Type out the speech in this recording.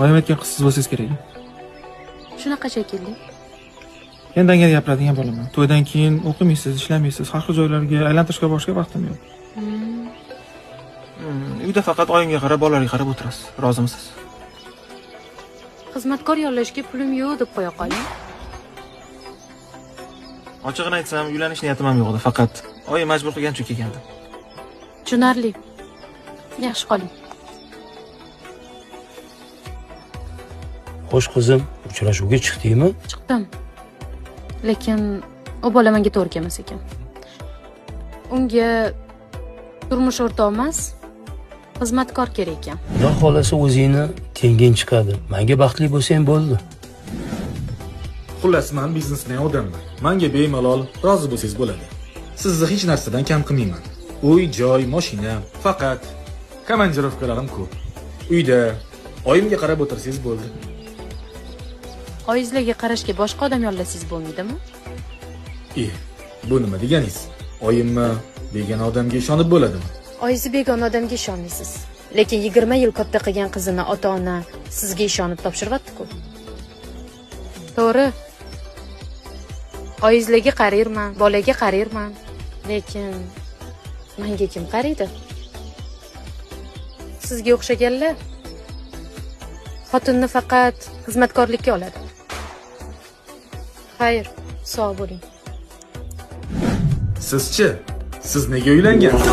Oyim aytgan qiz siz bo'lsangiz kerak. Shunaqa shekilli. Endi anga gapiradigan bo'laman. To'ydan keyin o'qimaysiz, ishlamaysiz, har xil joylarga aylantirishga borishga vaqtim yo'q. Uyda faqat oyimga qarab, bolalarga qarab o'tirasiz. Rozimisiz? Xizmatkor yollashga pulim yo'q deb qo'ya qoling. Ochig'ini aytsam, uylanish niyatim ham yo'q edi, faqat oyim majbur qilgan uchun kelgandim. Tushunarli. Yaxshi qoling. Xo'sh qizim, uchrashuvga chiqdingmi? Chiqdim. Lekin u bola menga to'g'ri kelmas ekan. Unga turmush o'rtoq emas, xizmatkor kerak ekan. Xudo xolasa o'zingni tenging chiqadi. Menga baxtli bo'lsang bo'ldi. Xullas, men biznesmen odamman. Menga bemalol rozi bo'lsangiz bo'ladi. Sizni hech narsadan kam qilmayman. Uy, joy, mashina, faqat komandirovkalarim ko'p. Uyda oyimga qarab o'tirsangiz bo'ldi. Oyizlarga qarashga boshqa odam yollasangiz bo'lmaydimi? Bu nima deganingiz? Oyimmi begona odamga ishonib bo'ladimi? Oyizi begona odamga ishonmaysiz. Lekin 20 yil katta qilgan qizini ota-ona sizga ishonib topshiribdi-ku. To'g'ri. Oyizlarga qarayman, bolaga qarayman. Lekin menga kim qaraydi? Sizga o'xshaganlar xotinni faqat xizmatkorlikka oladi. Xayr, sog' bo'ling. Sizchi? Siz nega uylangansiz?